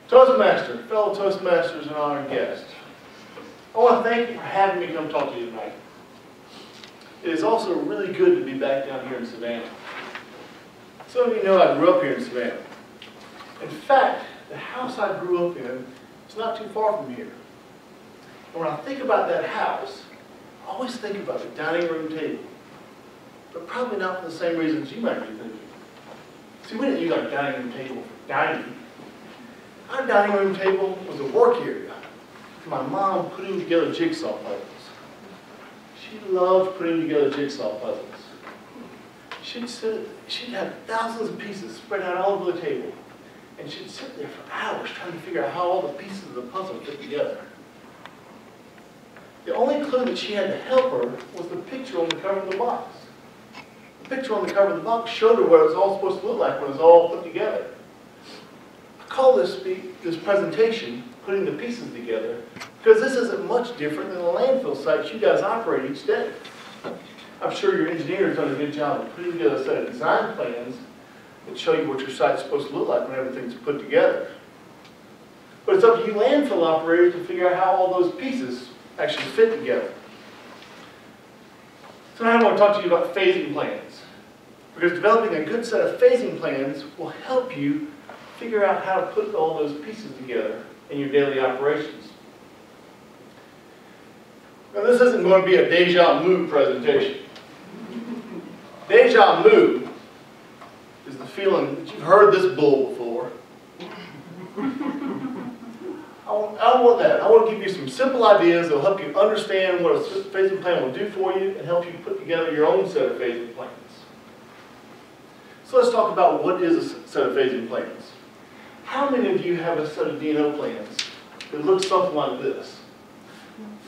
Toastmaster, fellow Toastmasters and honored guests, I want to thank you for having me come talk to you tonight. It is also really good to be back down here in Savannah. Some of you know I grew up here in Savannah. In fact, the house I grew up in is not too far from here. And when I think about that house, I always think about the dining room table. But probably not for the same reasons you might be thinking. See, we didn't use our dining room table for dining. Our dining room table was a work area for my mom putting together jigsaw puzzles. She loved putting together jigsaw puzzles. She'd have thousands of pieces spread out all over the table, and she'd sit there for hours trying to figure out how all the pieces of the puzzle fit together. The only clue that she had to help her was the picture on the cover of the box. The picture on the cover of the box showed her what it was all supposed to look like when it was all put together. I call this presentation Putting the Pieces Together because this isn't much different than the landfill sites you guys operate each day. I'm sure your engineer's done a good job of putting together a set of design plans that show you what your site's supposed to look like when everything's put together. But it's up to you landfill operators to figure out how all those pieces actually fit together. Tonight I want to talk to you about phasing plans, because developing a good set of phasing plans will help you figure out how to put all those pieces together in your daily operations. Now this isn't going to be a déjà vu presentation. Déjà vu is the feeling that you've heard this bull before. I don't want that. I want to give you some simple ideas that will help you understand what a phasing plan will do for you and help you put together your own set of phasing plans. So let's talk about what is a set of phasing plans. How many of you have a set of D&O plans that look something like this?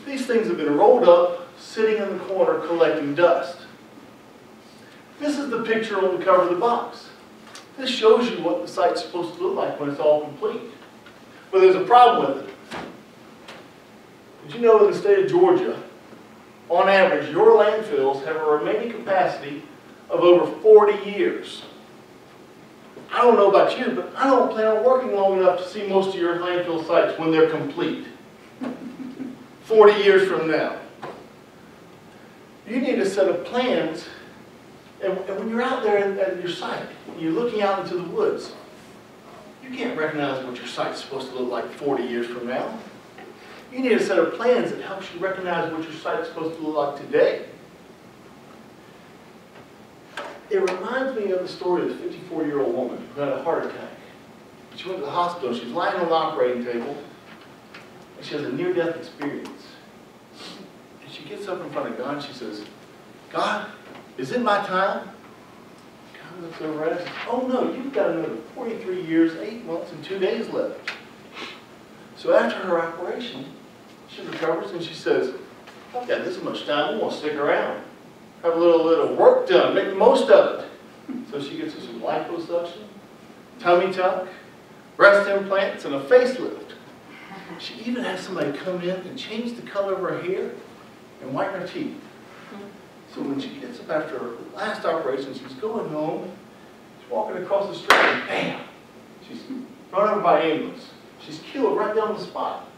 These things have been rolled up, sitting in the corner collecting dust. This is the picture on the cover of the box. This shows you what the site's supposed to look like when it's all complete. But there's a problem with it. Did you know in the state of Georgia, on average, your landfills have a remaining capacity of over 40 years? I don't know about you, but I don't plan on working long enough to see most of your landfill sites when they're complete. 40 years from now. You need a set of plans, and when you're out there at your site, you're looking out into the woods, you can't recognize what your site's supposed to look like 40 years from now. You need a set of plans that helps you recognize what your site's supposed to look like today. It reminds me of the story of the 54-year-old woman who had a heart attack. She went to the hospital, she's lying on the operating table, and she has a near-death experience. And she gets up in front of God and she says, "God, is it my time?" God looks over at her and says, "Oh no, you've got another 43 years, 8 months, and 2 days left." So after her operation, she recovers and she says, "I've got this much time, I'm going to stick around. Have a little work done, make the most of it." So she gets her some liposuction, tummy tuck, breast implants, and a facelift. She even has somebody come in and change the color of her hair and whiten her teeth. So when she gets up after her last operation, she's going home, she's walking across the street, and bam! She's run over by ambulance. She's killed right down the spot.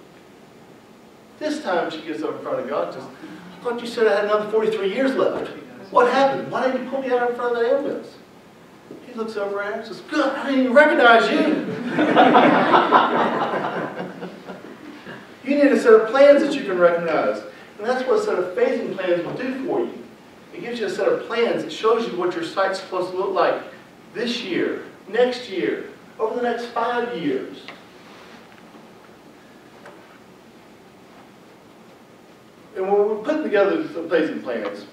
This time she gets up in front of God and says, "I thought you said I had another 43 years left. What happened? Why didn't you pull me out in front of the ambulance?" He looks over at her and says, "Good, I didn't even recognize you." You need a set of plans that you can recognize. And that's what a set of phasing plans will do for you. It gives you a set of plans that shows you what your site's supposed to look like this year, next year, over the next 5 years. And when we're putting together the phasing plans,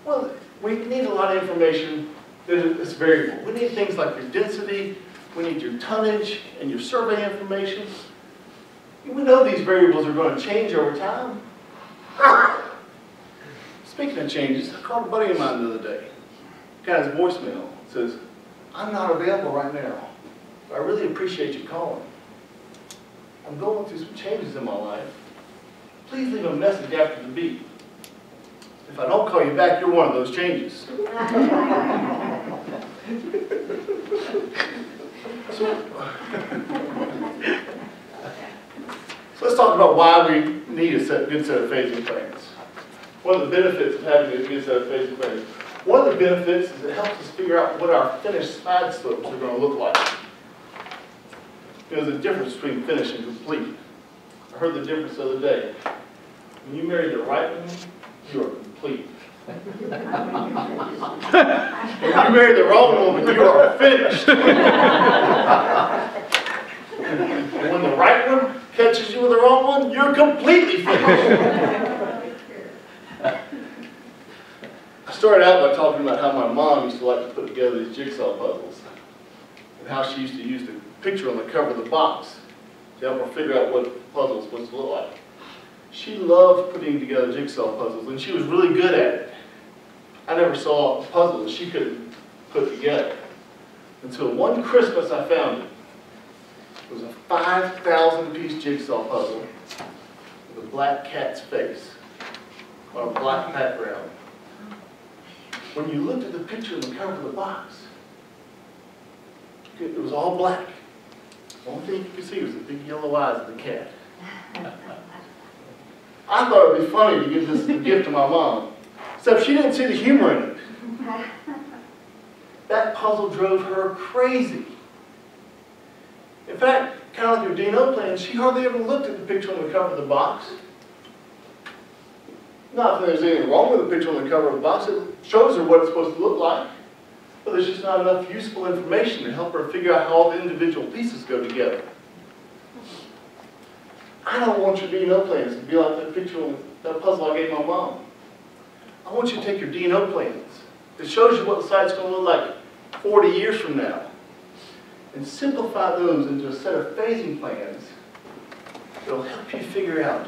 well, we need a lot of information that is variable. We need things like your density, we need your tonnage, and your survey information. We know these variables are going to change over time. Speaking of changes, I called a buddy of mine the other day. Got his voicemail. It says, "I'm not available right now, but I really appreciate you calling. I'm going through some changes in my life. Please leave a message after the beep. If I don't call you back, you're one of those changes." talk about why we need a good set of phasing plans. One of the benefits of having a good set of phasing plans. One of the benefits is it helps us figure out what our finished side slopes are going to look like. There's a difference between finish and complete. I heard the difference the other day. When you marry the right woman, you are complete. If you marry the wrong woman, you are finished. And when the right one catches you with the wrong one, you're completely finished. I started out by talking about how my mom used to like to put together these jigsaw puzzles, and how she used to use the picture on the cover of the box to help her figure out what the puzzle was supposed to look like. She loved putting together jigsaw puzzles, and she was really good at it. I never saw a puzzle that she couldn't put together. Until one Christmas I found it. It was a 5,000-piece jigsaw puzzle with a black cat's face on a black background. When you looked at the picture on the cover of the box, it was all black. The only thing you could see was the big yellow eyes of the cat. I thought it would be funny to give this as a gift to my mom, except she didn't see the humor in it. That puzzle drove her crazy. In fact, kind of like your D&O plan, she hardly ever looked at the picture on the cover of the box. Not that there's anything wrong with the picture on the cover of the box. It shows her what it's supposed to look like. But there's just not enough useful information to help her figure out how all the individual pieces go together. I don't want your D&O plans to be like that picture on that puzzle I gave my mom. I want you to take your D&O plans that shows you what the site's going to look like 40 years from now, and simplify those into a set of phasing plans that will help you figure out.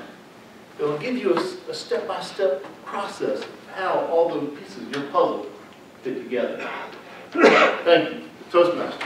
It will give you a step-by-step process of how all the pieces of your puzzle fit together. Thank you. Toastmaster.